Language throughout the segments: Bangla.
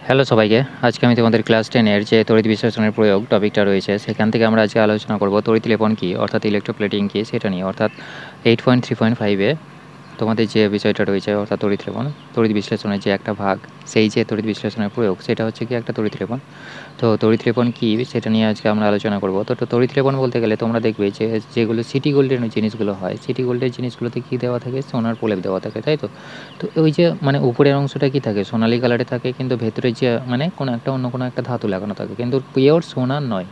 হ্যালো সবাইকে, আজকে আমি তোমাদের ক্লাস 10 এর যে তড়িৎ বিশ্লেষণের প্রয়োগ টপিকটা রয়েছে সেখান থেকে আমরা আজকে আলোচনা করব তড়িৎ লেপন কী অর্থাৎ ইলেকট্রোপ্লেটিং কী সেটা নিয়ে। অর্থাৎ 8.3.5-এ তোমাদের যে বিষয়টা রয়েছে অর্থাৎ তড়িৎ লেপন, তড়িৎ বিশ্লেষণের যে একটা ভাগ, সেই যে তড়িৎ বিশ্লেষণের প্রয়োগ সেটা হচ্ছে কি একটা তড়িৎ লেপন। তো তড়িৎ লেপন কী সেটা নিয়ে আজকে আমরা আলোচনা করব। তো তড়িৎ লেপন বলতে গেলে তোমরা দেখবে যে যেগুলো সিটি গোল্ডের জিনিসগুলো হয়, সিটি গোল্ডের জিনিসগুলোতে কী দেওয়া থাকে, সোনার প্রলেপ দেওয়া থাকে, তাই তো। তো ওই যে উপরের অংশটা কী থাকে, সোনালি কালারে থাকে, কিন্তু ভেতরে যে কোনো একটা অন্য কোনো একটা ধাতু লাগানো থাকে, কিন্তু পিওর সোনার নয়।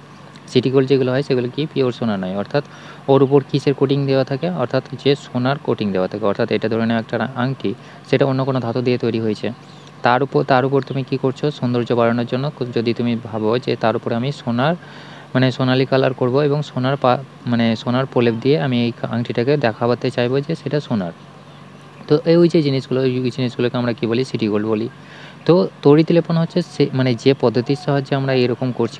সিটি গোল্ড যেগুলো হয় সেগুলো কি পিওর সোনার নয়, অর্থাৎ ওর উপর কিসের কোটিং দেওয়া থাকে, অর্থাৎ যে সোনার কোটিং দেওয়া থাকে। অর্থাৎ এটা ধরে নাও একটা আংটি, সেটা অন্য কোনো ধাতু দিয়ে তৈরি হয়েছে, তার উপর তুমি কি করছো, সৌন্দর্য বাড়ানোর জন্য যদি তুমি ভাবো যে তার উপরে আমি সোনার সোনালি কালার করব এবং সোনার প্রলেপ দিয়ে আমি এই আংটিটাকে দেখাতে চাইবো যে সেটা সোনার। তো ওই যে জিনিসগুলো, ওই জিনিসগুলোকে আমরা কী বলি, সিটি গোল্ড বলি। তো তড়িৎ লেপন হচ্ছে যে পদ্ধতির সাহায্যে আমরা এরকম করছি,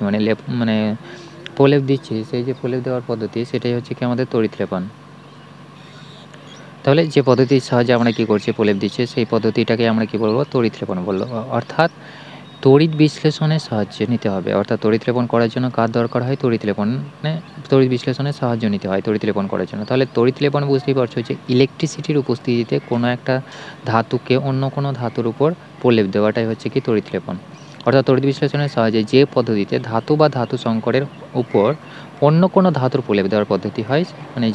প্রলেপ দিচ্ছি, সেই যে প্রলেপ দেওয়ার পদ্ধতি সেটাই হচ্ছে কি আমাদের তড়িৎ লেপন। তাহলে যে পদ্ধতির সাহায্যে আমরা কী করছি, প্রলেপ দিচ্ছি, সেই পদ্ধতিটাকে আমরা কী বলবো, তড়িৎ লেপন বলবো। অর্থাৎ তড়িৎ বিশ্লেষণের সাহায্যে নিতে হবে। অর্থাৎ তড়িৎ লেপন করার জন্য কার দরকার হয়, তড়িৎ বিশ্লেষণের সাহায্য নিতে হয় তড়িৎ লেপন করার জন্য। তাহলে তড়িৎ লেপন বুঝতেই পারছো যে ইলেকট্রিসিটির উপস্থিতিতে কোনো একটা ধাতুকে অন্য কোনো ধাতুর উপর প্রলেপ দেওয়াটাই হচ্ছে কি তড়িৎ লেপন। অর্থাৎ তড়িৎ বিশ্লেষণের সাহায্যে যে পদ্ধতিতে ধাতু বা ধাতু সংকরের উপর অন্য কোনো ধাতুর প্রলেপ দেওয়ার পদ্ধতি হয়,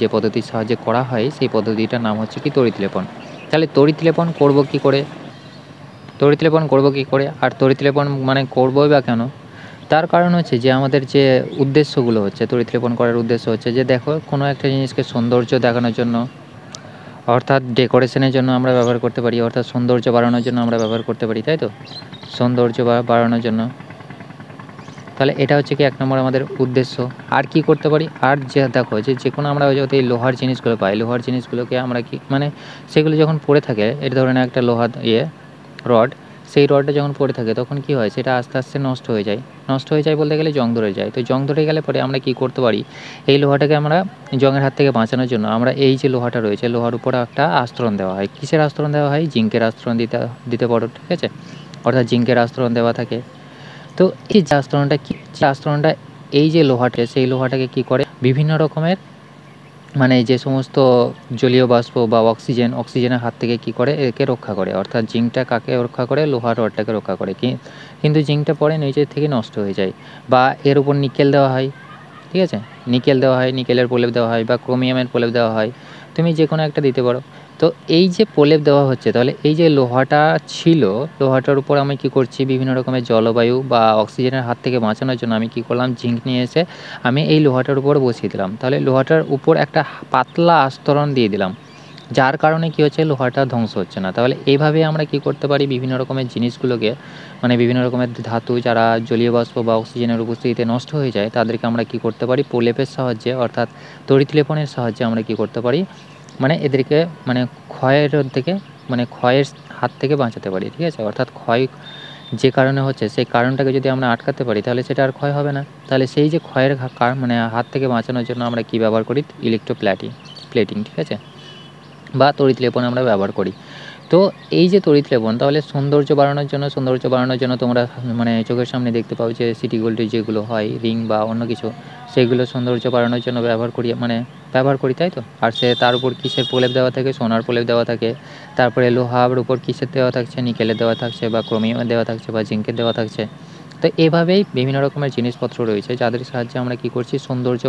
যে পদ্ধতির সাহায্যে করা হয় সেই পদ্ধতিটার নাম হচ্ছে কি তড়িৎ লেপন। তাহলে তড়িৎ লেপন করবো কী করে, আর তড়িৎ লেপন করবোই বা কেন? তার কারণ হচ্ছে যে আমাদের যে উদ্দেশ্যগুলো হচ্ছে, তড়িৎ লেপন করার উদ্দেশ্য হচ্ছে যে দেখো, কোনো একটা জিনিসকে সৌন্দর্য দেখানোর জন্য, অর্থাৎ ডেকোরেশনের জন্য আমরা ব্যবহার করতে পারি, অর্থাৎ সৌন্দর্য বাড়ানোর জন্য আমরা ব্যবহার করতে পারি, তাই তো, সৌন্দর্য বাড়ানোর জন্য। তাহলে এটা হচ্ছে কি 1 নম্বর আমাদের উদ্দেশ্য। আর কি করতে পারি, আর যে দেখো যে কোনো আমরা যদি লোহার জিনিসগুলো পাই, লোহার জিনিসগুলোকে আমরা কি সেগুলো যখন পড়ে থাকে, এটা ধরনের একটা লোহার রড, সেই রডটা যখন পড়ে থাকে তখন কি হয়, সেটা আস্তে আস্তে নষ্ট হয়ে যায় বলতে গেলে জং ধরে যায়। তো জং ধরে গেলে পরে আমরা কি করতে পারি, এই লোহাটাকে আমরা জংয়ের হাত থেকে বাঁচানোর জন্য আমরা এই যে লোহাটা রয়েছে, লোহার উপর একটা আস্তরণ দেওয়া হয়। কিসের আস্তরণ দেওয়া হয়, জিঙ্কের আস্তরণ দিতে পারো, ঠিক আছে। অর্থাৎ জিঙ্কের আস্তরণ দেওয়া থাকে। তো এই যে আস্তরণটা এই যে লোহাটা, সেই লোহাটাকে কি করে, বিভিন্ন রকমের যে সমস্ত জলীয় বাষ্প বা অক্সিজেনের হাত থেকে কি করে, একে রক্ষা করে। অর্থাৎ জিঙ্কটা কাকে রক্ষা করে, লোহার রডটাকে রক্ষা করে। কিন্তু জিঙ্কটা পরে নিজের থেকে নষ্ট হয়ে যায়। বা এর উপর নিকেল দেওয়া হয়, ঠিক আছে, নিকেলের প্রলেপ দেওয়া হয়, বা ক্রোমিয়ামের প্রলেপ দেওয়া হয়, তুমি যে কোনো একটা দিতে পারো। তো এই যে প্রলেপ দেওয়া হচ্ছে, তাহলে এই যে লোহাটা ছিল, লোহাটার উপর আমি কি করছি, বিভিন্ন রকমের জলবায়ু বা অক্সিজেনের হাত থেকে বাঁচানোর জন্য আমি কি করলাম, জিঙ্ক নিয়ে এসে আমি এই লোহাটার উপর বসিয়ে দিলাম। তাহলে লোহাটার উপর একটা পাতলা আস্তরণ দিয়ে দিলাম, যার কারণে কি হচ্ছে, লোহাটা ধ্বংস হচ্ছে না। তাহলে এইভাবে আমরা কি করতে পারি, বিভিন্ন রকমের জিনিসগুলোকে, বিভিন্ন রকমের ধাতু যারা জলীয় বাষ্প বা অক্সিজেনের উপস্থিতিতে নষ্ট হয়ে যায়, তাদেরকে আমরা কি করতে পারি, প্রলেপের সাহায্যে, অর্থাৎ তড়িৎ লেপনের সাহায্যে আমরা কি করতে পারি, এদেরকে ক্ষয়ের থেকে ক্ষয়ের হাত থেকে বাঁচাতে পারি, ঠিক আছে। অর্থাৎ ক্ষয় যে কারণে হচ্ছে, সেই কারণটাকে যদি আমরা আটকাতে পারি, তাহলে সেটা আর ক্ষয় হবে না। তাহলে সেই যে ক্ষয়ের হাত থেকে বাঁচানোর জন্য আমরা কি ব্যবহার করি, প্লেটিং, ঠিক আছে, বা তড়িৎ লেপন আমরা ব্যবহার করি। তো এই যে তড়িৎ লেপন, তাহলে সৌন্দর্য বাড়ানোর জন্য তোমরা চোখের সামনে দেখতে পাও যে সিটি গোল্ডের যেগুলো হয় রিং বা অন্য কিছু, সেগুলো সৌন্দর্য বাড়ানোর জন্য ব্যবহার করি, তাই তো। আর তার উপর কিসের প্রলেপ দেওয়া থাকে, সোনার প্রলেপ দেওয়া থাকে। তারপরে লোহার উপর কিসের দেওয়া থাকছে, নিকেলের দেওয়া থাকছে, বা ক্রোমিয়ামের দেওয়া থাকছে, বা জিঙ্কের দেওয়া থাকছে। তো এভাবেই বিভিন্ন রকমের জিনিসপত্র রয়েছে যাদের সাহায্যে আমরা কি করছি, সৌন্দর্য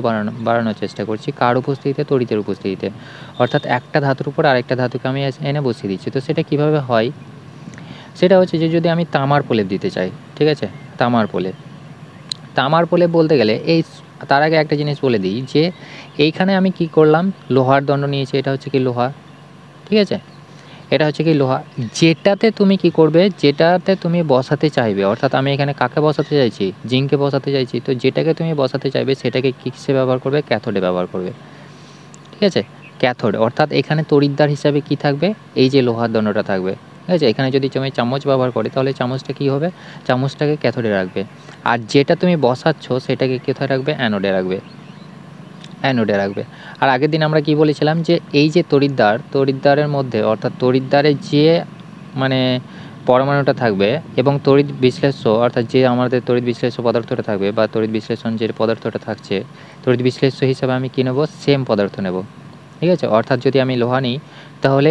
বাড়ানোর চেষ্টা করছি, কার উপস্থিতিতে, তড়িতের উপস্থিতিতে। অর্থাৎ একটা ধাতুর উপর আরেকটা ধাতুকে আমি এনে বসিয়ে দিচ্ছি। তো সেটা কিভাবে হয়, সেটা হচ্ছে যে যদি আমি তামার প্রলেপ দিতে চাই, ঠিক আছে, তামার প্রলেপ বলতে গেলে তার আগে একটা জিনিস বলে দিই যে এইখানে আমি কি করলাম, লোহার দণ্ড নিয়েছি, এটা হচ্ছে কি লোহা, ঠিক আছে, এটা হচ্ছে কি লোহা। যেটাতে তুমি কি করবে, যেটাতে তুমি বসাতে চাইবে, অর্থাৎ আমি এখানে কাকে বসাতে চাইছি, জিঙ্ককে বসাতে চাইছি। তো যেটাকে তুমি বসাতে চাইবে সেটাকে কিসে ব্যবহার করবে, ক্যাথোডে ব্যবহার করবে, ঠিক আছে, ক্যাথোড। অর্থাৎ এখানে তড়িৎদ্বার হিসাবে কি থাকবে, এই যে লোহার দণ্ডটা থাকবে, ঠিক আছে। এখানে যদি তুমি চামচ ব্যবহার করে, তাহলে চামচটা কী হবে, চামচটাকে ক্যাথোডে রাখবে। আর যেটা তুমি বসাচ্ছ সেটাকে কোথায় রাখবে, অ্যানোডে রাখবে। আর আগের দিন আমরা কি বলেছিলাম যে এই যে তড়িৎদ্বারের মধ্যে, অর্থাৎ তড়িৎদ্বারের যে পরমাণুটা থাকবে এবং তড়িৎ বিশ্লেষ্য অর্থাৎ যে আমাদের তড়িৎ বিশ্লেষ্য পদার্থটা থাকবে বা তড়িৎ বিশ্লেষণ যে পদার্থটা থাকছে তড়িৎ বিশ্লেষ্য হিসাবে আমি কী নেব, সেম পদার্থ নেব। ঠিক আছে, অর্থাৎ যদি আমি লোহা নিই তাহলে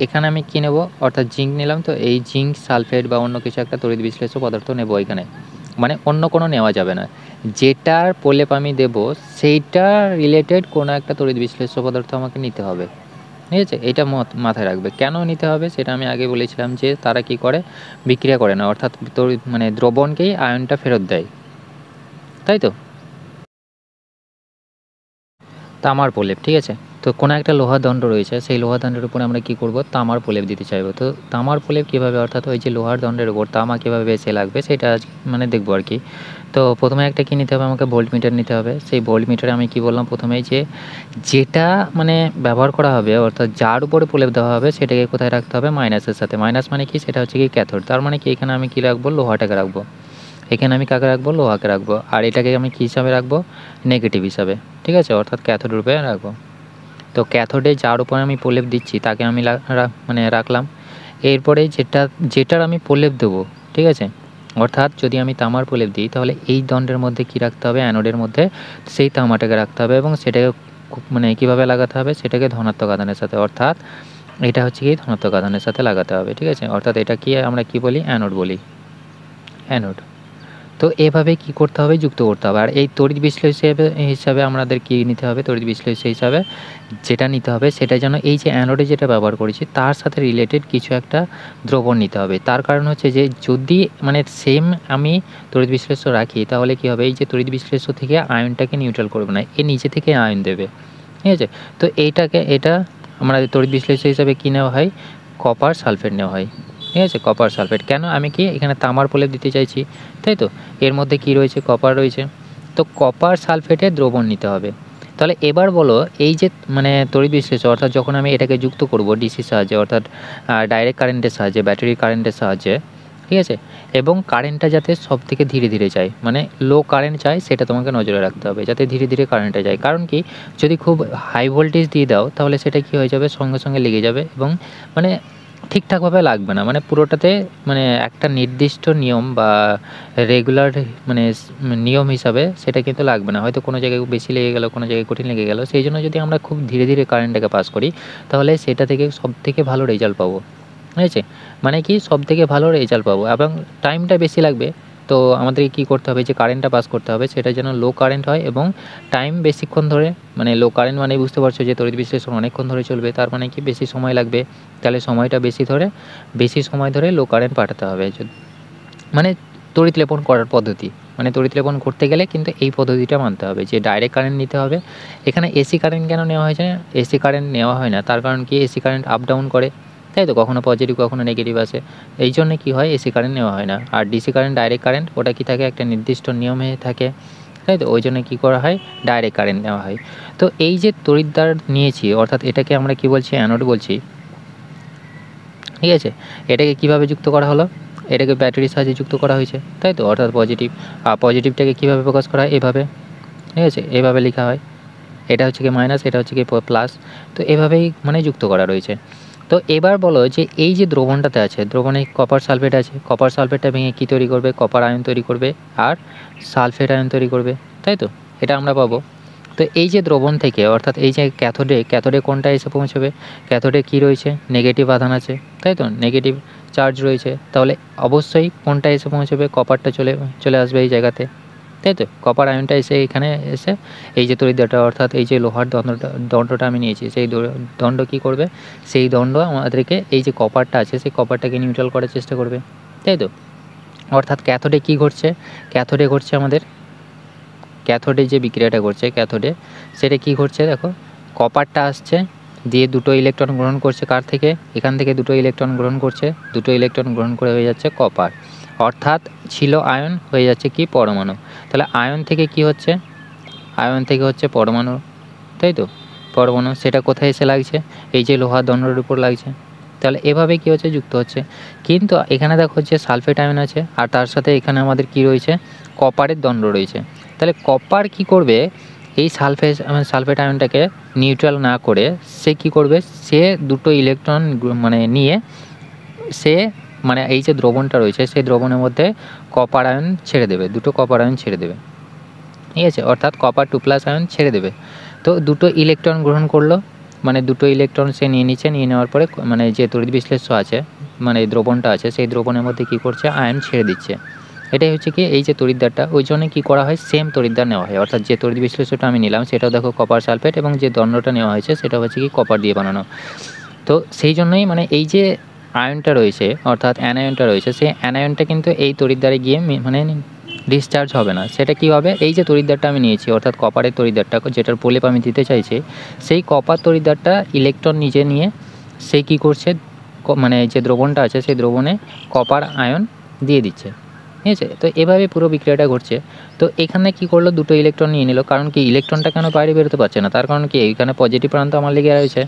এখানে আমি কী নেব, অর্থাৎ জিঙ্ক নিলাম, তো এই জিঙ্ক সালফেট বা অন্য কিছু একটা তড়িৎ বিশ্লেষ্য পদার্থ নেব এখানে, মানে অন্য কোনো নেওয়া যাবে না। যেটার প্রলেপ আমি দেবো সেইটা রিলেটেড কোনো একটা তড়িৎ বিশ্লেষ্য পদার্থ আমাকে নিতে হবে। ঠিক আছে, এটা মাথায় রাখবে। কেন নিতে হবে সেটা আমি আগে বলেছিলাম যে তারা কি করে, বিক্রিয়া করে না, অর্থাৎ মানে দ্রবণকেই আয়নটা ফেরত দেয়, তাই তো। তামার প্রলেপ, ঠিক আছে, তো কোনো একটা লোহা দণ্ড রয়েছে, সেই লোহা দণ্ডের উপরে আমরা কি করব, তামার প্রলেপ দিতে চাইবো। তো তামার প্রলেপ কীভাবে, অর্থাৎ ওই যে লোহার দণ্ডের উপর তামা কীভাবে বেশি লাগবে সেটা মানে দেখবো আর কি। তো প্রথমে একটা কী নিতে হবে, আমাকে ভোল্ট মিটার নিতে হবে। সেই ভোল্ট মিটারে আমি কি বললাম প্রথমেই, যে যেটা মানে ব্যবহার করা হবে অর্থাৎ যার উপরে প্রলেপ দেওয়া হবে সেটাকে কোথায় রাখতে হবে, মাইনাসের সাথে। মাইনাস মানে কি, সেটা হচ্ছে কি ক্যাথোড। তার মানে কি এখানে আমি কী রাখবো, লোহাটাকে রাখবো। এখানে আমি কাকে রাখবো, লোহাকে রাখবো। আর এটাকে আমি কী হিসাবে রাখবো, নেগেটিভ হিসাবে। ঠিক আছে, অর্থাৎ ক্যাথোড রূপে রাখবো। তো ক্যাথোডে যার উপরে আমি প্রলেপ দিচ্ছি তাকে আমি মানে রাখলাম। এরপরে যেটার আমি প্রলেপ দেবো, ঠিক আছে, অর্থাৎ যদি আমি তামার প্রলেপ দিই তাহলে এই দণ্ডের মধ্যে কী রাখতে হবে, অ্যানোডের মধ্যে সেই তামাটাকে রাখতে হবে এবং সেটাকে মানে কীভাবে লাগাতে হবে, সেটাকে ধনাত্মক আধানের সাথে, অর্থাৎ এটা হচ্ছে কি ধনাত্মক আধানের সাথে লাগাতে হবে। ঠিক আছে, অর্থাৎ এটা কি আমরা কি বলি, অ্যানোড বলি, অ্যানোড। তো এভাবে কি করতে হবে, যুক্ত করতে হবে। আর এই তড়িৎ বিশ্লেষ্য হিসাবে আমাদের কী নিতে হবে, তড়িৎ বিশ্লেষ্য হিসাবে যেটা নিতে হবে সেটা যেন এই যে অ্যানোডে যেটা ব্যবহার করেছি তার সাথে রিলেটেড কিছু একটা দ্রবণ নিতে হবে। তার কারণ হচ্ছে যে যদি মানে সেম আমি তড়িৎ বিশ্লেষ্য রাখি তাহলে কী হবে, এই যে তড়িৎ বিশ্লেষ্য থেকে আয়নটাকে নিউট্রাল করবে না, এ নিচে থেকে আয়ন দেবে। ঠিক আছে, তো এটা আমরা তড়িৎ বিশ্লেষ্য হিসাবে কী নেওয়া হয়, কপার সালফেট নেওয়া হয়। ঠিক আছে, কপার সালফেট। কেন আমি কি এখানে তামার প্রলেপ দিতে চাইছি, তাই তো, এর মধ্যে কি রয়েছে, কপার রয়েছে, তো কপার সালফেটের দ্রবণ নিতে হবে। তাহলে এবার বলো এই যে মানে তড়িৎ বিশ্লেষ্য অর্থাৎ যখন আমি এটাকে যুক্ত করব ডিসির সাহায্যে অর্থাৎ ডাইরেক্ট কারেন্টের সাহায্যে, ব্যাটারির কারেন্টের সাহায্যে, ঠিক আছে, এবং কারেন্টটা যাতে সব থেকে ধীরে ধীরে যায়, মানে লো কারেন্ট যায় সেটা তোমাকে নজরে রাখতে হবে, যাতে ধীরে ধীরে কারেন্টটা যায়। কারণ কি, যদি খুব হাই ভোল্টেজ দিয়ে দাও তাহলে সেটা কী হয়ে যাবে, সঙ্গে সঙ্গে লেগে যাবে এবং মানে ঠিকঠাকভাবে লাগবে না, মানে পুরোটাতে মানে একটা নির্দিষ্ট নিয়ম বা রেগুলার মানে নিয়ম হিসাবে সেটা কিন্তু লাগবে না, হয়তো কোনো জায়গায় বেশি লেগে গেলো, কোনো জায়গায় কঠিন লেগে গেলো। সেই জন্য যদি আমরা খুব ধীরে ধীরে কারেন্টটাকে পাস করি তাহলে সেটা থেকে সবথেকে ভালো রেজাল্ট পাবো। ঠিক আছে, মানে কি সবথেকে ভালো রেজাল্ট পাবো এবং টাইমটা বেশি লাগবে। তো আমাদেরকে কী করতে হবে, যে কারেন্টটা পাস করতে হবে সেটা যেন লো কারেন্ট হয় এবং টাইম বেশিক্ষণ ধরে, মানে লো কারেন্ট মানে বুঝতে পারছো যে তড়িৎ বিশ্লেষণ অনেকক্ষণ ধরে চলবে, তার মানে কি বেশি সময় লাগবে, তাহলে সময়টা বেশি সময় ধরে লো কারেন্ট পাঠাতে হবে। মানে তড়িৎ লেপন করার পদ্ধতি, মানে তড়িৎ লেপন করতে গেলে কিন্তু এই পদ্ধতিটা মানতে হবে যে ডাইরেক্ট কারেন্ট নিতে হবে। এখানে এসি কারেন্ট কেন নেওয়া হয়েছে, এসি কারেন্ট নেওয়া হয় না, তার কারণ কি এসি কারেন্ট আপ ডাউন করে, তাই তো, কখনো পজিটিভ কখনো নেগেটিভ আসে, এই জন্য কী হয় এসি কারেন্ট নেওয়া হয় না। আর ডিসি কারেন্ট, ডাইরেক্ট কারেন্ট, ওটা কি থাকে একটা নির্দিষ্ট নিয়মে থাকে, তাই তো, ওই জন্য কী করা হয় ডাইরেক্ট কারেন্ট নেওয়া হয়। তো এই যে তড়িৎদ্বার নিয়েছি অর্থাৎ এটাকে আমরা কি বলছি, অ্যানোড বলছি। ঠিক আছে, এটাকে কিভাবে যুক্ত করা হলো, এটাকে ব্যাটারির সাহায্যে যুক্ত করা হয়েছে, তাই তো, অর্থাৎ পজিটিভ। আর পজিটিভটাকে কীভাবে প্রকাশ করা হয়, এভাবে, ঠিক আছে, এভাবে লেখা হয়, এটা হচ্ছে কি মাইনাস, এটা হচ্ছে কি প্লাস, তো এভাবেই মানে যুক্ত করা রয়েছে। তো এবার বলো যে এই যে দ্রবণটাতে আছে, দ্রবণে কপার সালফেট আছে, কপার সালফেটটা ভেঙে কী তৈরি করবে, কপার আয়ন তৈরি করবে আর সালফেট আয়ন তৈরি করবে, তাই তো, এটা আমরা পাবো। তো এই যে দ্রবণ থেকে অর্থাৎ এই যে ক্যাথোডে কোনটা এসে পৌঁছবে, ক্যাথোডে কী রয়েছে, নেগেটিভ আধান আছে, তাই তো, নেগেটিভ চার্জ রয়েছে, তাহলে অবশ্যই কোনটা এসে পৌঁছবে, কপারটা চলে আসবে এই জায়গাতে, তাই তো, কপার আয়নটা এসে এখানে এসে এই যে তড়িৎদ্বারটা অর্থাৎ এই যে লোহার দণ্ডটা আমি নিয়েছি সেই দণ্ড কী করবে, সেই দণ্ড আমাদেরকে এই যে কপারটা আছে সেই কপারটাকে নিউট্রাল করার চেষ্টা করবে, তাই তো। অর্থাৎ ক্যাথোডে কী ঘটছে, ক্যাথোডে ঘটছে আমাদের, ক্যাথোডে যে বিক্রিয়াটা ঘটছে ক্যাথোডে সেটা কী ঘটছে, দেখো কপারটা আসছে দিয়ে দুটো ইলেকট্রন গ্রহণ করছে, কার থেকে, এখান থেকে দুটো ইলেকট্রন গ্রহণ করছে, দুটো ইলেকট্রন গ্রহণ করে হয়ে যাচ্ছে কপার, অর্থাৎ ছিল আয়ন হয়ে যাচ্ছে কি পরমাণু। তাহলে আয়ন থেকে কি হচ্ছে, আয়ন থেকে হচ্ছে পরমাণু, তাই তো, পরমাণু, সেটা কোথায় এসে লাগছে, এই যে লোহার দণ্ডের উপর লাগছে। তাহলে এভাবে কী হচ্ছে, যুক্ত হচ্ছে। কিন্তু এখানে দেখো যে সালফেট আয়ন আছে আর তার সাথে এখানে আমাদের কি রয়েছে, কপারের দণ্ড রয়েছে। তাহলে কপার কি করবে, এই সালফেট আয়নটাকে নিউট্রাল না করে সে কি করবে, সে দুটো ইলেকট্রন মানে নিয়ে সে মানে এই যে দ্রবণটা রয়েছে সেই দ্রবণের মধ্যে কপার আয়ন ছেড়ে দেবে, দুটো কপার আয়ন ছেড়ে দেবে, ঠিক আছে, অর্থাৎ কপার 2+ আয়ন ছেড়ে দেবে। তো দুটো ইলেকট্রন গ্রহণ করলো, মানে দুটো ইলেকট্রন সে নিয়ে নিচ্ছে, নিয়ে নেওয়ার পরে মানে যে তড়িৎ বিশ্লেষ্য আছে মানে দ্রবণটা আছে সেই দ্রবণের মধ্যে কী করছে, আয়ন ছেড়ে দিচ্ছে। এটাই হচ্ছে কি এই যে তড়িৎদ্বারটা, ওই জন্য কী করা হয়, সেম তড়িৎদ্বার নেওয়া হয়, অর্থাৎ যে তড়িৎ বিশ্লেষ্যটা আমি নিলাম সেটাও দেখো কপার সালফেট, এবং যে দণ্ডটা নেওয়া হয়েছে সেটা হচ্ছে কি কপার দিয়ে বানানো। তো সেই জন্যই মানে এই যে আয়নটা রয়েছে অর্থাৎ অ্যানায়নটা রয়েছে, সেই অ্যানায়নটা কিন্তু এই তড়িৎদ্বারে গিয়ে মানে ডিসচার্জ হবে না। সেটা কি হবে, এই যে তড়িৎদ্বারটা আমি নিয়েছি অর্থাৎ কপারের তড়িৎদ্বারটা, যেটার প্রলেপ আমি দিতে চাইছি, সেই কপার তড়িৎদ্বারটা ইলেকট্রন নিজে নিয়ে সে কী করছে, মানে যে দ্রবণটা আছে সেই দ্রবণে কপার আয়ন দিয়ে দিচ্ছে, ঠিক আছে। তো এভাবে পুরো বিক্রিয়াটা ঘটছে। তো এখানে কি করলো, দুটো ইলেকট্রন নিয়ে নিল, কারণ কি ইলেকট্রনটা কেন বাইরে বেরোতে পারছে না, তার কারণ কি এখানে পজিটিভ প্রান্ত আমার লেগে রয়েছে,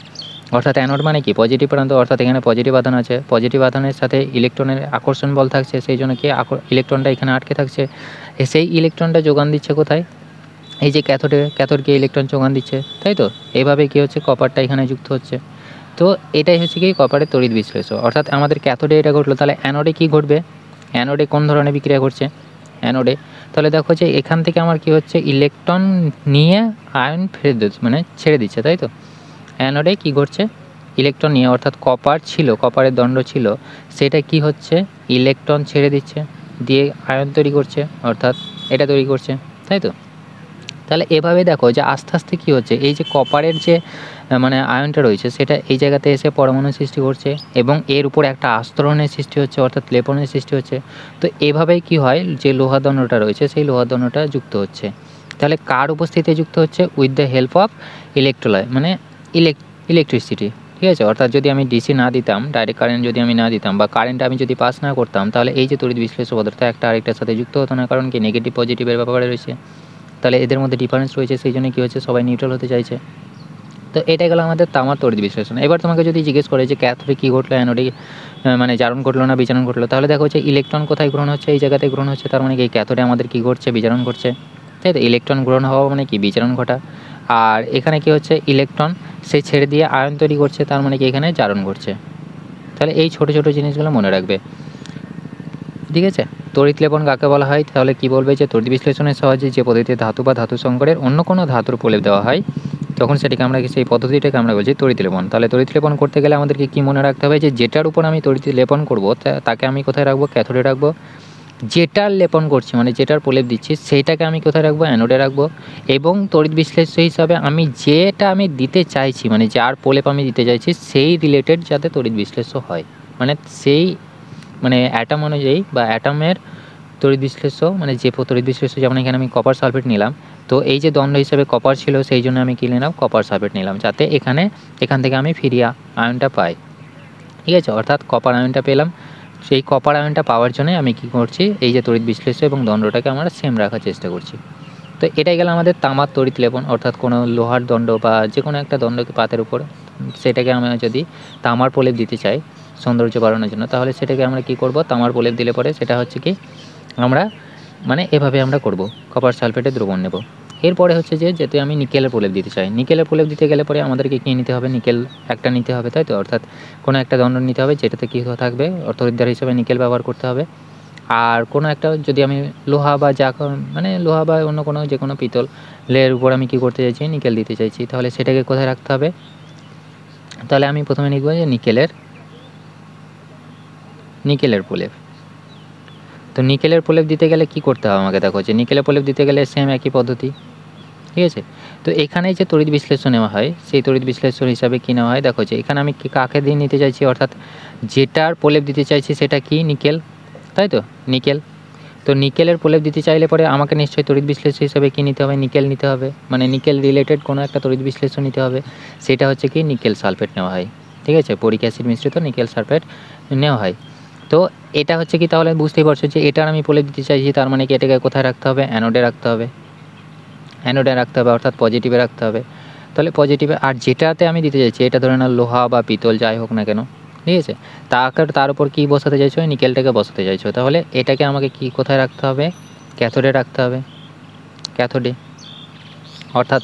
অর্থাৎ অ্যানোড মানে কি পজিটিভ প্রান্ত, অর্থাৎ এখানে পজিটিভ আধান আছে, পজিটিভ আধানের সাথে ইলেকট্রনের আকর্ষণ বল থাকছে, সেই জন্য কি ইলেকট্রনটা এখানে আটকে থাকছে। সেই ইলেকট্রনটা যোগান দিচ্ছে কোথায়, এই যে ক্যাথোডকে ইলেকট্রন যোগান দিচ্ছে, তাই তো। এইভাবে কি হচ্ছে, কপারটা এখানে যুক্ত হচ্ছে। তো এটাই হচ্ছে কি কপারের তড়িৎ বিশ্লেষ্য, অর্থাৎ আমাদের ক্যাথোডে এটা ঘটলো, তাহলে অ্যানোডে কী ঘটবে, অ্যানোডে কোন ধরনের বিক্রিয়া ঘটছে, অ্যানোডে তাহলে দেখো যে এখান থেকে আমার কি হচ্ছে, ইলেকট্রন নিয়ে আয়ন ফেরত দিচ্ছে, মানে ছেড়ে দিচ্ছে, তাই তো। অ্যানোডে কী ঘটছে, ইলেকট্রন নিয়ে, অর্থাৎ কপার ছিল, কপারের দণ্ড ছিল, সেটা কি হচ্ছে, ইলেকট্রন ছেড়ে দিচ্ছে, দিয়ে আয়ন তৈরি করছে, অর্থাৎ এটা তৈরি করছে, তাই তো। তাহলে এভাবে দেখো যে আস্তে আস্তে কী হচ্ছে, এই যে কপারের যে মানে আয়নটা রয়েছে সেটা এই জায়গাতে এসে পরমাণু সৃষ্টি করছে, এবং এর উপর একটা আস্তরণের সৃষ্টি হচ্ছে, অর্থাৎ লেপনের সৃষ্টি হচ্ছে। তো এভাবেই কি হয়, যে লোহা দণ্ডটা রয়েছে সেই লোহা দণ্ডটা যুক্ত হচ্ছে। তাহলে কার উপস্থিতিতে যুক্ত হচ্ছে, with the help of electrolyte, মানে ইলেকট্রিসিটি, ঠিক আছে। অর্থাৎ যদি আমি ডিসি না দিতাম, ডাইরেক্ট কারেন্ট যদি আমি না দিতাম, বা কারেন্ট আমি যদি পাস না করতাম, তাহলে এই যে তড়িৎ বিশ্লেষ্য পদার্থ একটা আরেকটার সাথে যুক্ত হতো না, কারণ কি নেগেটিভ পজিটিভের ব্যাপারে রয়েছে, তাহলে এদের মধ্যে ডিফারেন্স রয়েছে, সেই জন্য কী হচ্ছে, সবাই নিউট্রাল হতে চাইছে। তো এটা গেল আমাদের তামার তড়িৎ বিশ্লেষণ। এবার তোমাকে যদি জিজ্ঞেস করে যে ক্যাথোডে কী ঘটলো, অ্যানোডে মানে জারণ ঘটলো না বিজারণ ঘটলো, তাহলে দেখো যে ইলেকট্রন কোথায় গ্রহণ হচ্ছে, এই জায়গাতে গ্রহণ হচ্ছে, তার মানে কি ক্যাথোডে আমাদের কী ঘটছে, বিজারণ ঘটছে, তাই তো। ইলেকট্রন গ্রহণ হওয়া মানে কি বিজারণ ঘটা, আর এখানে কি হচ্ছে, ইলেকট্রন সে ছেড়ে দিয়ে আয়ন তৈরি করছে, তার মানে কি এখানে জারণ ঘটছে। তাহলে এই ছোটো ছোটো জিনিসগুলো মনে রাখবে, ঠিক আছে। তড়িৎ লেপন কাকে বলা হয়, তাহলে কি বলবে যে তড়িৎ বিশ্লেষণের সাহায্যে যে পদ্ধতিতে ধাতু বা ধাতু সংকরের অন্য কোনো ধাতুর প্রলেপ দেওয়া হয়, তখন সেটাকে আমরা সেই পদ্ধতিটাকে আমরা বলছি তড়িৎ লেপন। তাহলে তড়িৎ লেপন করতে গেলে আমাদেরকে কী মনে রাখতে হবে, যে যেটার উপর আমি তড়িৎ লেপন করব তাকে আমি কোথায় রাখবো, ক্যাথোডে রাখবো। যেটার লেপন করছি মানে যেটার প্রলেপ দিচ্ছি সেইটাকে আমি কোথায় রাখবো, অ্যানোডে রাখবো। এবং তড়িৎ বিশ্লেষ্য হিসাবে আমি যেটা আমি দিতে চাইছি, মানে যার প্রলেপ আমি দিতে চাইছি সেই রিলেটেড যাতে তড়িৎ বিশ্লেষ্য হয়, মানে সেই মানে অ্যাটম অনুযায়ী বা অ্যাটমের তড়িৎ বিশ্লেষ্য, মানে যে তড়িৎ বিশ্লেষ্য, যেমন এখানে আমি কপার সালফেট নিলাম, তো এই যে দণ্ড হিসাবে কপার ছিল সেই জন্য আমি কী নিলাম, কপার সালফেট নিলাম, যাতে এখান থেকে আমি ফিরিয়া আয়নটা পাই, ঠিক আছে। অর্থাৎ কপার আয়নটা পেলাম, সেই কপার আয়নটা পাওয়ার জন্য আমি কী করছি, এই যে তড়িৎ বিশ্লেষ্য এবং দণ্ডটাকে আমরা সেম রাখার চেষ্টা করছি। তো এটাই গেল আমাদের তামার তড়িৎ লেপন, অর্থাৎ কোনো লোহার দণ্ড বা যে কোনো একটা দণ্ডকে পাতের উপর, সেটাকে আমরা যদি তামার প্রলেপ দিতে চাই সৌন্দর্য বাড়ানোর জন্য, তাহলে সেটাকে আমরা কী করব, তামার প্রলেপ দিলে পরে সেটা হচ্ছে কি আমরা মানে এভাবে আমরা করব, কপার সালফেটের দ্রবণ নেব। এরপরে হচ্ছে যে যেতে আমি নিকেলের প্রলেপ দিতে চাই, নিকেলের প্রলেপ দিতে গেলে পরে আমাদেরকে কী নিতে হবে, নিকেল একটা নিতে হবে, তাই তো। অর্থাৎ কোনো একটা দণ্ড নিতে হবে যেটাতে কী থাকবে, তড়িৎদ্বার হিসেবে নিকেল ব্যবহার করতে হবে। আর কোনো একটা যদি আমি লোহা বা মানে লোহা বা অন্য কোনো যে কোনো পিতলের উপর আমি কী করতে চাইছি, নিকেল দিতে চাইছি, তাহলে সেটাকে কোথায় রাখতে হবে। তাহলে আমি প্রথমে লিখব যে নিকেলের প্রলেপ। তো নিকেলের প্রলেপ দিতে গেলে কি করতে হবে আমাকে, দেখো যে নিকেলের প্রলেপ দিতে গেলে সেম একই পদ্ধতি, ঠিক আছে। তো এখানে যে তড়িৎ বিশ্লেষ্য নেওয়া হয় সেই তড়িৎ বিশ্লেষ্য হিসাবে কী নেওয়া হয়, দেখো যে এখানে আমি কাকে দিয়ে নিতে চাইছি, অর্থাৎ যেটার প্রলেপ দিতে চাইছি সেটা কি নিকেল, তাই তো, নিকেল। তো নিকেলের প্রলেপ দিতে চাইলে পরে আমাকে নিশ্চয়ই তড়িৎ বিশ্লেষ্য হিসাবে কী নিতে হবে, নিকেল নিতে হবে, মানে নিকেল রিলেটেড কোনো একটা তড়িৎ বিশ্লেষ্য নিতে হবে, সেটা হচ্ছে কি নিকেল সালফেট নেওয়া হয়, ঠিক আছে। বোরিক অ্যাসিড মিশ্রিত নিকেল সালফেট নেওয়া হয়। তো এটা হচ্ছে কি, তাহলে বুঝতেই পারছো যে এটার আমি প্রলেপ দিতে চাইছি, তার মানে কি এটাকে কোথায় রাখতে হবে, অ্যানোডে রাখতে হবে, অর্থাৎ পজিটিভে রাখতে হবে। তাহলে পজিটিভে, আর যেটাতে আমি দিতে চাইছি এটা ধরে না লোহা বা পিতল যাই হোক না কেন, ঠিক আছে, তার উপর কী বসাতে চাইছো, নিকেলটাকে বসাতে চাইছো, তাহলে এটাকে আমাকে কি কোথায় রাখতে হবে, ক্যাথোডে রাখতে হবে, ক্যাথোডে। অর্থাৎ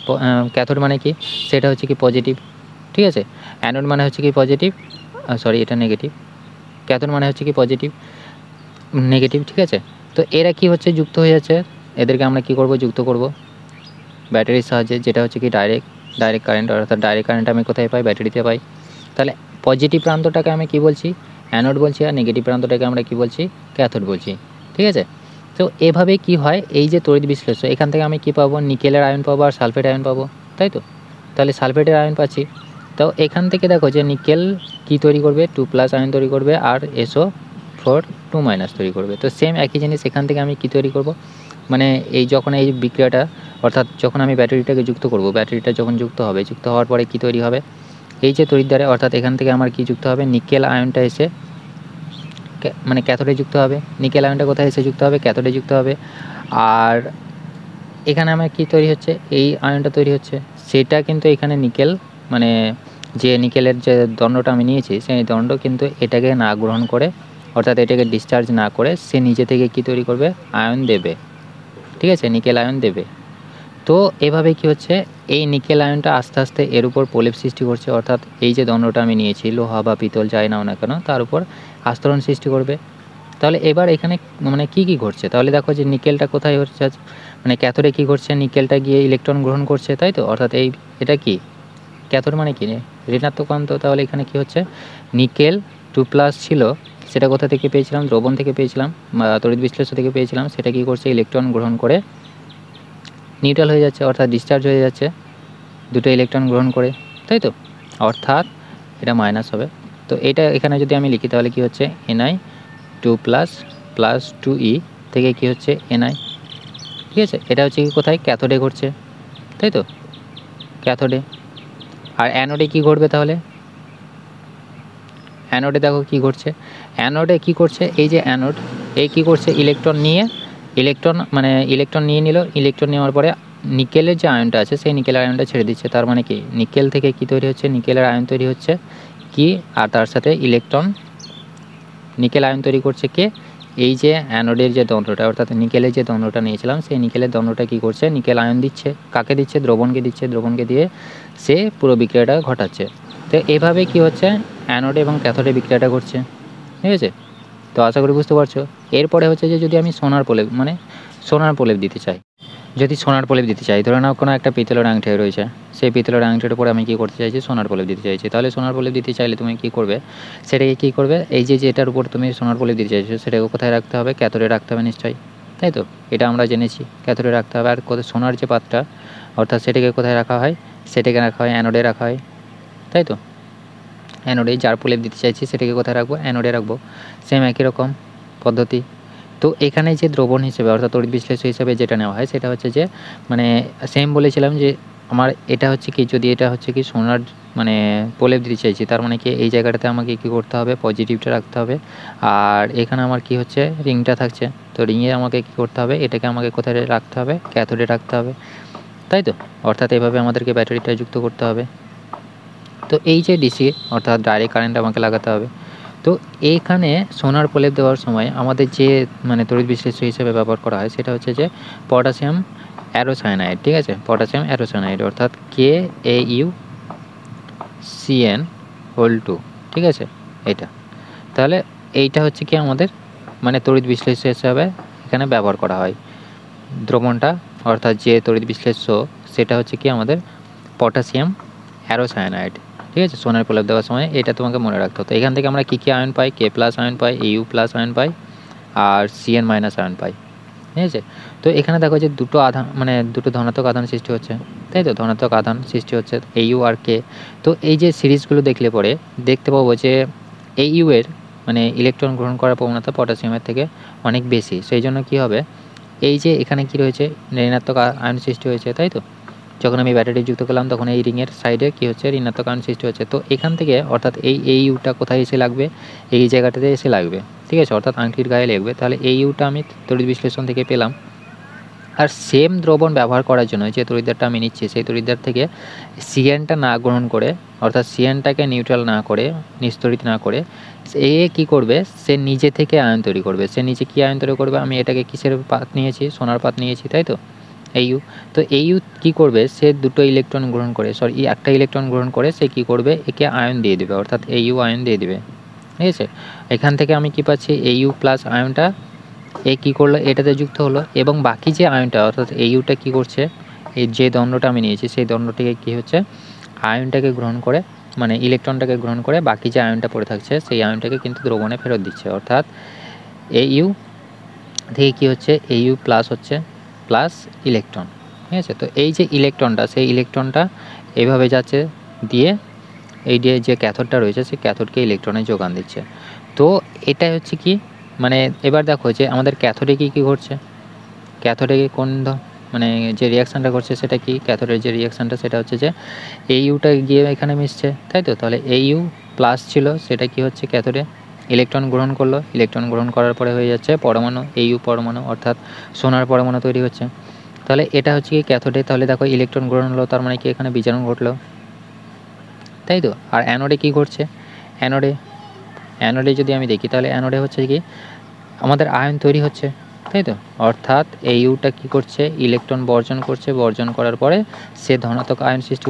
ক্যাথোড মানে কি, সেটা হচ্ছে কি পজিটিভ, ঠিক আছে। অ্যানোড মানে হচ্ছে কি পজিটিভ, এটা নেগেটিভ, ক্যাথোড মানে হচ্ছে কি পজিটিভ, নেগেটিভ, ঠিক আছে। তো এরা কি হচ্ছে যুক্ত হয়ে যাচ্ছে, এদেরকে আমরা কি করব, যুক্ত করব ব্যাটারির সাহায্যে, যেটা হচ্ছে কি ডাইরেক্ট কারেন্ট, অর্থাৎ ডাইরেক্ট কারেন্ট আমি কোথায় পাই, ব্যাটারিতে পাই। তাহলে পজিটিভ প্রান্তটাকে আমি কি বলছি, অ্যানোড বলছি, আর নেগেটিভ প্রান্তটাকে আমরা কি বলছি, ক্যাথোড বলছি, ঠিক আছে। তো এভাবে কি হয়, এই যে তড়িৎ বিশ্লেষণ, এখান থেকে আমি কি পাবো, নিকেলের আয়ন পাবো আর সালফেট আয়ন পাবো, তাই তো। তাহলে সালফেটের আয়ন পাচ্ছি। তো এখান থেকে দেখো যে নিকেল কি তৈরি করবে, 2+ আয়ন তৈরি করবে, আর SO4 2- তৈরি করবে। তো সেম একই জিনিস এখান থেকে আমি কি তৈরি করব, মানে এই যখন এই বিক্রিয়াটা, অর্থাৎ যখন আমি ব্যাটারিটাকে যুক্ত করব, ব্যাটারিটা যখন যুক্ত হবে, যুক্ত হওয়ার পরে কি তৈরি হবে, এই যে তড়িৎদ্বারে, অর্থাৎ এখান থেকে আমার কি যুক্ত হবে, নিকেল আয়নটা এসে মানে ক্যাথোডে যুক্ত হবে। নিকেল আয়নটা কোথায় এসে যুক্ত হবে, ক্যাথোডে যুক্ত হবে। আর এখানে আমার কি তৈরি হচ্ছে, এই আয়নটা তৈরি হচ্ছে, সেটা কিন্তু এখানে নিকেল, মানে যে নিকেলের যে দণ্ডটা আমি নিয়েছি, সেই দণ্ড কিন্তু এটাকে না গ্রহণ করে, অর্থাৎ এটাকে ডিসচার্জ না করে, সে নিজে থেকে কি তৈরি করবে, আয়ন দেবে, ঠিক আছে, নিকেল আয়ন দেবে। তো এভাবে কি হচ্ছে, এই নিকেল আয়নটা আস্তে আস্তে এর উপর প্রলেপ সৃষ্টি করছে, অর্থাৎ এই যে দণ্ডটা আমি নিয়েছি, লোহা বা পিতল যাই নাও না কেন, তার উপর আস্তরণ সৃষ্টি করবে। তাহলে এবার এখানে মানে কি ঘটছে, তাহলে দেখো যে নিকেলটা কোথায় হচ্ছে, মানে ক্যাথোডে কি ঘটছে, নিকেলটা গিয়ে ইলেকট্রন গ্রহণ করছে, তাই তো। অর্থাৎ এটা কি ক্যাথোড মানে কি, ঋণাত্মক প্রান্ত। তাহলে এখানে কি হচ্ছে, নিকেল 2+ ছিল, সেটা কোথা থেকে পেয়েছিলাম, দ্রবণ থেকে পেয়েছিলাম বা তড়িৎ বিশ্লেষণ থেকে পেয়েছিলাম, সেটা কি করছে, ইলেকট্রন গ্রহণ করে নিউট্রাল হয়ে যাচ্ছে, অর্থাৎ ডিসচার্জ হয়ে যাচ্ছে দুটো ইলেকট্রন গ্রহণ করে, তাই তো। অর্থাৎ এটা মাইনাস হবে। তো এটা এখানে যদি আমি লিখি তাহলে কি হচ্ছে, Ni2+ + 2E থেকে কি হচ্ছে, Ni, ঠিক আছে। এটা হচ্ছে কি কোথায়, ক্যাথোডে ঘটছে, তাই তো, ক্যাথোডে। আর অ্যানোডে কি ঘটবে তাহলে, অ্যানোডে দেখো কি ঘটছে, অ্যানোডে কি করছে, এই যে অ্যানোড, এই কি করছে, ইলেকট্রন নিয়ে নিল, ইলেকট্রন নেওয়ার পরে নিকেলের যে আয়নটা আছে, সেই নিকেলের আয়নটা ছেড়ে দিচ্ছে। তার মানে কি, নিকেল থেকে কি তৈরি হচ্ছে, নিকেলের আয়ন তৈরি হচ্ছে কি, আর তার সাথে ইলেকট্রন, নিকেল আয়ন তৈরি করছে কে, এই যে অ্যানোডের যে দণ্ডটা, অর্থাৎ নিকেলের যে দণ্ডটা নিয়েছিলাম, সেই নিকেলের দণ্ডটা কি করছে, নিকেল আয়ন দিচ্ছে, কাকে দিচ্ছে, দ্রবণকে দিচ্ছে, দ্রবণকে দিয়ে সে পুরো বিক্রিয়াটা ঘটাচ্ছে। তো এভাবে কি হচ্ছে, অ্যানোডে এবং ক্যাথোডে বিক্রিয়াটা ঘটছে, ঠিক আছে। তো আশা করি বুঝতে পারছো। এরপরে হচ্ছে যে যদি আমি সোনার প্রলেপ দিতে চাই, ধরে নাও কোনো একটা পিতলের আংটি রয়েছে, সেই পিতলের আংটির উপরে আমি কী করতে চাইছি, সোনার প্রলেপ দিতে চাইছি। তাহলে সোনার প্রলেপ দিতে চাইলে তুমি কী করবে, সেটাকে কী করবে, এই যে যেটার উপর তুমি সোনার প্রলেপ দিতে চাইছো, সেটাকে কোথায় রাখতে হবে, ক্যাথোডে রাখতে হবে নিশ্চয়ই, তাই তো। এটা আমরা জেনেছি, ক্যাথোডে রাখতে হবে। আর কোথায় সোনার যে পাতটা, অর্থাৎ সেটাকে কোথায় রাখা হয়, সেটাকে রাখা হয় অ্যানোডে রাখা হয়, তাই তো। অ্যানোডে যার প্রলেপ দিতে চাইছি সেটাকে কোথায় রাখবো, অ্যানোডে রাখবো। সেম একই রকম পদ্ধতি। তো এখানে যে দ্রবণ হিসেবে, অর্থাৎ তড়িৎ বিশ্লেষক হিসেবে যেটা নেওয়া হয়, সেটা হচ্ছে যে মানে সেম বলেছিলাম যে আমার এটা হচ্ছে কি, যদি এটা হচ্ছে কি সোনার মানে প্রলেপ দিতে চাইছি, তার মানে কি এই জায়গাটাতে আমাকে কী করতে হবে, পজিটিভটা রাখতে হবে। আর এখানে আমার কি হচ্ছে, রিংটা থাকছে, তো রিংয়ে আমাকে কী করতে হবে, এটাকে আমাকে কোথায় রাখতে হবে, ক্যাথোডে রাখতে হবে, তাই তো। অর্থাৎ এভাবে আমাদেরকে ব্যাটারিটা যুক্ত করতে হবে। তো এই যে ডিসি, অর্থাৎ ডাইরেক্ট কারেন্ট আমাকে লাগাতে হবে। তো এইখানে সোনার প্রলেপ দেওয়ার সময় আমাদের যে মানে তড়িৎ বিশ্লেষক হিসেবে ব্যবহার করা হয়, সেটা হচ্ছে যে পটাশিয়াম অ্যারোসায়ানাইড, ঠিক আছে, পটাশিয়াম অ্যারোসায়ানাইড, অর্থাৎ KaCN2, ঠিক আছে, এটা। তাহলে এইটা হচ্ছে কি আমাদের মানে তড়িৎ বিশ্লেষক হিসাবে এখানে ব্যবহার করা হয় দ্রবণটা, অর্থাৎ যে তড়িৎ বিশ্লেষক, সেটা হচ্ছে কি আমাদের পটাশিয়াম অ্যারোসায়ানাইড, ঠিক আছে। সোনার প্রলেপ দেওয়ার সময় এটা তোমাকে মনে রাখতে হতো। এখান থেকে আমরা কী আয়ন পাই, K+ আয়ন পাই, Au+ আয়ন পাই, আর Cn- আয়ন পাই, ঠিক আছে। তো এখানে দেখো যে দুটো আধান, মানে দুটো ধনাত্মক আধান সৃষ্টি হচ্ছে, তাই তো, ধনাত্মক আধান সৃষ্টি হচ্ছে Au আর K। তো এই যে সিরিজগুলো দেখলে পরে দেখতে পাবো যে Au এর মানে ইলেকট্রন গ্রহণ করার প্রবণতা পটাশিয়ামের থেকে অনেক বেশি। সেই জন্য কী হবে, এই যে এখানে কী রয়েছে, ঋণাত্মক আয়ন সৃষ্টি হয়েছে, তাই তো। যখন আমি ব্যাটারি যুক্ত করলাম, তখন এই রিংয়ের সাইডে কী হচ্ছে, ঋণাত্মক আয়ন সৃষ্টি হচ্ছে। তো এখান থেকে অর্থাৎ এই ইউটা কোথায় এসে লাগবে, এই জায়গাটাতে এসে লাগবে, ঠিক আছে, অর্থাৎ আংটির গায়ে লাগবে। তাহলে এই ইউটা আমি তড়িৎ বিশ্লেষণ থেকে পেলাম। আর সেম দ্রবণ ব্যবহার করার জন্য যে তড়িৎদ্বারটা আমি নিচ্ছি, সেই তড়িৎদ্বার থেকে সিএনটা না গ্রহণ করে, অর্থাৎ সিএনটাকে নিউট্রাল না করে, নিস্তড়িত না করে, এ কী করবে, সে নিজে থেকে আয়ন তৈরি করবে। সে নিজে কী আয়ন তৈরি করবে, আমি এটাকে কিসের পাত নিয়েছি, সোনার পাত নিয়েছি, তাই তো, Au। তো Au কী করবে, সে দুটো ইলেকট্রন গ্রহণ করে, একটা ইলেকট্রন গ্রহণ করে সে কী করবে, একে আয়ন দিয়ে দেবে, অর্থাৎ Au আয়ন দিয়ে দেবে, ঠিক আছে। এখান থেকে আমি কি পাচ্ছি, AU প্লাস আয়নটা কী করলো, এটাতে যুক্ত হলো এবং বাকি যে আয়নটা অর্থাৎ AUটা কী করছে, এই যে দণ্ডটা আমি নিয়েছি সেই দণ্ডটিকে কী হচ্ছে, আয়নটাকে গ্রহণ করে মানে ইলেকট্রনটাকে গ্রহণ করে বাকি যে আয়নটা পড়ে থাকছে সেই আয়নটাকে কিন্তু দ্রবণে ফেরত দিচ্ছে। অর্থাৎ AU থেকে কী হচ্ছে, AU প্লাস হচ্ছে প্লাস ইলেকট্রন। ঠিক আছে। তো এই যে ইলেকট্রনটা সেই ইলেকট্রনটা এইভাবে যাচ্ছে দিয়ে এই যে ক্যাথোডটা রয়েছে সেই ক্যাথোডকে ইলেকট্রনের যোগান দিচ্ছে। তো এটাই হচ্ছে কি মানে এবার দেখো যে আমাদের ক্যাথোডে কী ঘটছে, ক্যাথোডে কোন মানে যে রিয়াকশানটা ঘটছে সেটা কি, ক্যাথোডের যে রিয়াকশানটা সেটা হচ্ছে যে AUটা গিয়ে এখানে মিশছে, তাই তো। তাহলে AU প্লাস ছিল সেটা কি হচ্ছে, ক্যাথোডে ইলেকট্রন গ্রহণ করলো, ইলেকট্রন গ্রহণ করার পরে হয়ে যাচ্ছে পরমাণু, AU পরমাণু অর্থাৎ সোনার পরমাণু তৈরি হচ্ছে। তাহলে এটা হচ্ছে কি ক্যাথোডে, তাহলে দেখো ইলেকট্রন গ্রহণ হলো তার মানে কি এখানে বিজারণ ঘটলো, তাই তো। আর অ্যানোডে কী ঘটছে, অ্যানোডে যদি আমি দেখি তাহলে অ্যানোডে হচ্ছে কি আমাদের আয়ন তৈরি হচ্ছে, তাই তো। অর্থাৎ AUটা কী করছে, ইলেকট্রন বর্জন করছে, বর্জন করার পরে সে ধনাত্মক আয়ন সৃষ্টি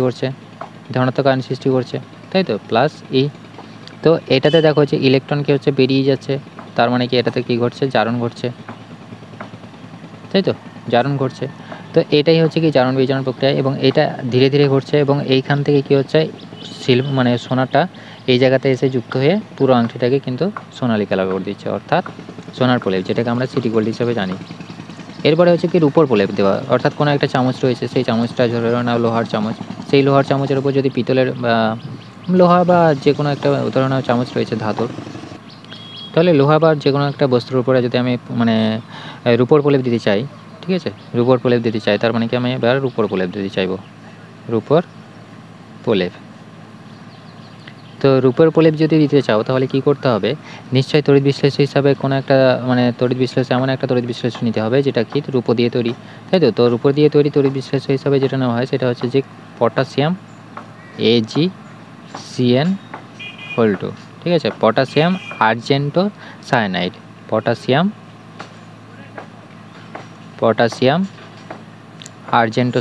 করছে, তাই তো, প্লাস E। তো এটাতে দেখো যে ইলেকট্রন কী হচ্ছে, বেরিয়ে যাচ্ছে, তার মানে কি এটাতে কী ঘটছে, জারণ ঘটছে, তাই তো, জারণ ঘটছে। তো এটাই হচ্ছে কি জারণ বিজারণ প্রক্রিয়া এবং এটা ধীরে ধীরে ঘটছে এবং এইখান থেকে কী হচ্ছে মানে সোনাটা এই জায়গাতে এসে যুক্ত হয়ে পুরো আংটিটাকে কিন্তু সোনালি কালার করে দিচ্ছে, অর্থাৎ সোনার প্রলেপ, যেটাকে আমরা সিটি গোল্ড হিসেবে জানি। এরপরে হচ্ছে কি রূপোর প্রলেপ দেওয়া, অর্থাৎ কোনো একটা চামচ রয়েছে, সেই চামচটা ধরে নাও লোহার চামচ, সেই লোহার চামচের উপর যদি পিতলের বা লোহা বা যে কোনো একটা ধরনের চামচ রয়েছে ধাতুর, তাহলে লোহা বা যে কোনো একটা বস্তুর উপরে যদি আমি মানে রূপোর প্রলেপ দিতে চাই, ঠিক আছে, রূপোর প্রলেপ দিতে চাই, তার মানে কি আমি এবার রূপোর প্রলেপ দিতে চাইবো, রূপোর প্রলেপ। তো রূপোর প্রলেপ যদি দিতে চাও তাহলে কি করতে হবে, নিশ্চয়ই তড়িৎ বিশ্লেষ্য হিসাবে কোনো একটা মানে তড়িৎ বিশ্লেষ্য এমন একটা তড়িৎ বিশ্লেষ্য নিতে হবে যেটা কি রূপো দিয়ে তৈরি, তাই তো। তো রূপো দিয়ে তৈরি তড়িৎ বিশ্লেষ্য হিসাবে যেটা নেওয়া হয় সেটা হচ্ছে যে পটাশিয়াম AgCN2, ঠিক আছে, potassium argento cyanide, potassium argento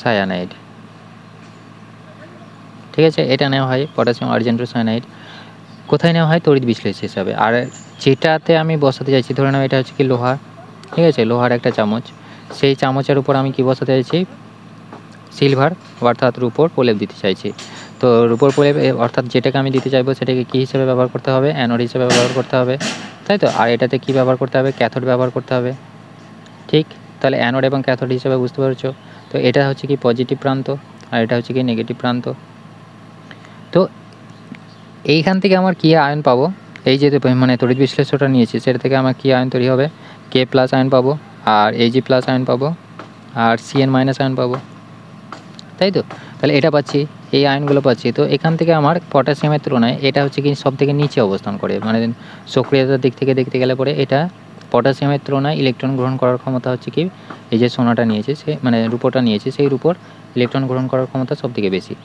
cyanide, ঠিক আছে, এটা নেওয়া হয় পটাশিয়াম আর্জেন্টো সায়ানাইড। কোথায় নেওয়া হয়, তড়িৎ বিশ্লেষ্য হিসাবে। আর যেটাতে আমি বসাতে চাইছি ধরে নাও এটা হচ্ছে কি লোহা, ঠিক আছে, লোহার একটা চামচ, সেই চামচের উপর আমি কি বসাতে চাইছি, সিলভার অর্থাৎ রূপোর প্রলেপ দিতে চাইছি। তো রূপোর প্রলেপ অর্থাৎ যেটাকে আমি দিতে চাইবো সেটাকে কী হিসেবে ব্যবহার করতে হবে, অ্যানোড হিসেবে ব্যবহার করতে হবে, তাই তো। আর এটাতে কী ব্যবহার করতে হবে, ক্যাথোড ব্যবহার করতে হবে, ঠিক। তাহলে অ্যানোড এবং ক্যাথোড হিসেবে বুঝতে পারছো। তো এটা হচ্ছে কি পজিটিভ প্রান্ত আর এটা হচ্ছে কি নেগেটিভ প্রান্ত। তো এইখান থেকে আমার কী আয়ন পাবো, এই যে মানে তড়িৎ বিশ্লেষ্যটা নিয়েছি সেটা থেকে আমার কী আয়ন তৈরি হবে, K প্লাস আয়ন পাবো আর Ag প্লাস আয়ন পাবো আর Cn মাইনাস আয়ন পাবো, তাই তো। তাহলে এটা পাচ্ছি, এই আয়নগুলো পাচ্ছি। তো এখান থেকে আমার পটাশিয়ামের তুলনায় এটা হচ্ছে কি সব থেকে নিচে অবস্থান করে, মানে সক্রিয়তার দিক থেকে দেখতে গেলে পরে এটা পটাশিয়ামের তুলনায় ইলেকট্রন গ্রহণ করার ক্ষমতা হচ্ছে কি, এই যে সোনাটা নিয়েছে সে মানে রূপোটা নিয়েছে সেই রূপোর ইলেকট্রন গ্রহণ করার ক্ষমতা সবথেকে বেশি।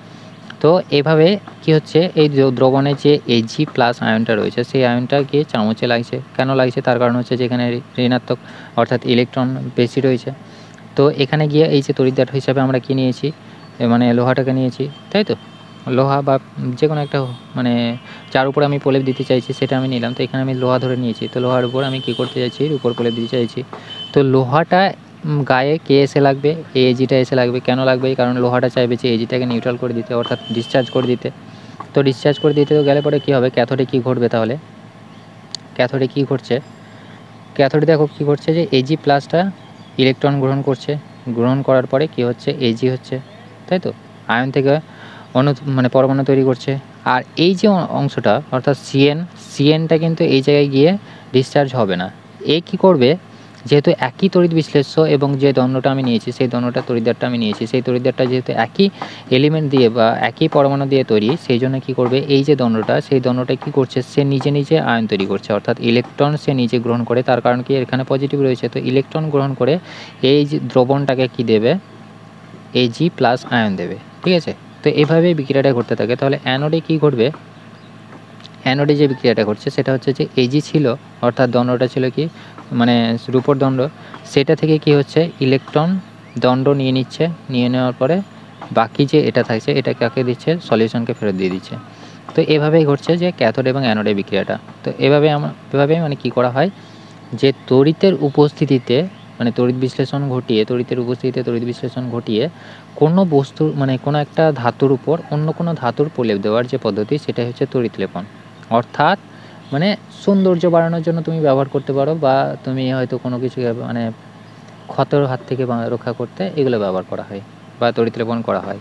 তো এভাবে কি হচ্ছে, এই দ্রবণে যে Ag প্লাস আয়নটা রয়েছে সেই আয়নটা গিয়ে চামচে লাগছে, কেন লাগছে, তার কারণ হচ্ছে যে এখানে ঋণাত্মক অর্থাৎ ইলেকট্রন বেশি রয়েছে। তো এখানে গিয়ে এই যে তড়িৎদ্বার হিসাবে আমরা কী নিয়েছি, মানে লোহাটাকে নিয়েছি, তাই তো। লোহা বা যে কোনো একটা মানে যার উপরে আমি প্রলেপ দিতে চাইছি সেটা আমি নিলাম। তো এখানে আমি লোহা ধরে নিয়েছি, তো লোহার উপর আমি কী করতে চাইছি, রূপোর প্রলেপ দিতে চাইছি। তো লোহাটা গায়ে কে এসে লাগবে, Agটা এসে লাগবে, কেন লাগবে, কারণ লোহাটা চাইবে যে Agটাকে নিউট্রাল করে দিতে অর্থাৎ ডিসচার্জ করে দিতে। তো ডিসচার্জ করে দিতে গেলে পরে কী হবে, ক্যাথোডে কী ঘটবে, তাহলে ক্যাথোডে কী ঘটছে, ক্যাথোডে দেখো কী ঘটছে যে Ag প্লাসটা ইলেকট্রন গ্রহণ করছে, গ্রহণ করার পরে কী হচ্ছে, Ag হচ্ছে, তাই তো, আয়ন থেকে মানে পরমাণু তৈরি করছে। আর এই যে অংশটা অর্থাৎ সিএনটা কিন্তু এই জায়গায় গিয়ে ডিসচার্জ হবে না। এ কী করবে, যেহেতু একই তড়িৎ বিশ্লেষ্য এবং যে দণ্ডটা আমি নিয়েছি সেই দণ্ডটা তড়িৎদ্বারটা আমি নিয়েছি সেই তড়িৎদ্বারটা যেহেতু একই এলিমেন্ট দিয়ে বা একই পরমাণু দিয়ে তৈরি, সেই জন্য কী করবে, এই যে দণ্ডটা সেই দণ্ডটা কী করছে, সে নিজে নিজে আয়ন তৈরি করছে অর্থাৎ ইলেকট্রন সে নিজে গ্রহণ করে, তার কারণ কি এখানে পজিটিভ রয়েছে। তো ইলেকট্রন গ্রহণ করে এই যে দ্রবণটাকে কী দেবে, Ag প্লাস আয়ন দেবে, ঠিক আছে। তো এভাবেই বিক্রিয়াটা ঘটতে থাকে। তাহলে অ্যানোডে কী ঘটবে, অ্যানোডে যে বিক্রিয়াটা ঘটছে সেটা হচ্ছে যে Ag ছিল অর্থাৎ দণ্ডটা ছিল কি মানে রূপোর দণ্ড, সেটা থেকে কি হচ্ছে ইলেকট্রন দণ্ড নিয়ে নিচ্ছে, নিয়ে নেওয়ার পরে বাকি যে এটা থাকছে এটা কাকে দিচ্ছে, সলিউশনকে ফেরত দিয়ে দিচ্ছে। তো এভাবেই ঘটছে যে ক্যাথোড এবং অ্যানোডের বিক্রিয়াটা। তো এভাবেই মানে কী করা হয়, যে তড়িতের উপস্থিতিতে মানে তড়িৎ বিশ্লেষণ ঘটিয়ে কোনো বস্তুর মানে কোনো একটা ধাতুর উপর অন্য কোনো ধাতুর প্রলেপ দেওয়ার যে পদ্ধতি, সেটাই হচ্ছে তড়িৎ লেপন। অর্থাৎ মানে সৌন্দর্য বাড়ানোর জন্য তুমি ব্যবহার করতে পারো, বা তুমি হয়তো কোনো কিছু মানে ক্ষতর হাত থেকে রক্ষা করতে এগুলো ব্যবহার করা হয় বা তড়িৎ লেপন করা হয়।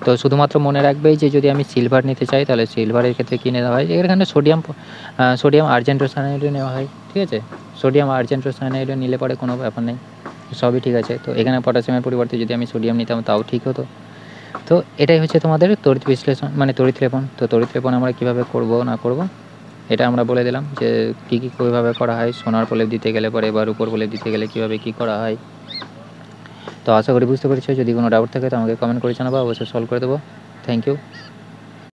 তো শুধুমাত্র মনে রাখবেই যে যদি আমি সিলভার নিতে চাই তাহলে সিলভারের ক্ষেত্রে কী নেওয়া হয়, এখানে সোডিয়াম আর্জেন্টোসায়ানাইডও নেওয়া হয়, ঠিক আছে। সোডিয়াম আর্জেন্টোসায়ানাইডও নিলে পরে কোনো ব্যাপার নেই, সবই ঠিক আছে। তো এখানে পটাশিয়ামের পরিবর্তে যদি আমি সোডিয়াম নিতাম তাও ঠিক হতো। তো এটাই হচ্ছে তোমাদের তড়িৎ বিশ্লেষণ মানে তড়িৎ লেপন। তো তড়িৎ লেপন আমরা কীভাবে করব না করব এটা আমরা বলে দিলাম, যে কীভাবে করা হয়, সোনার প্রলেপ দিতে গেলে পরে বা রূপোর প্রলেপ দিতে গেলে কীভাবে কী করা হয়। তো আশা করি বুঝতে পেরেছো। যদি কোনো ডাউট থাকে তো আমাকে কমেন্ট করে জানাবো, অবশ্যই সলভ করে দেবো। Thank you.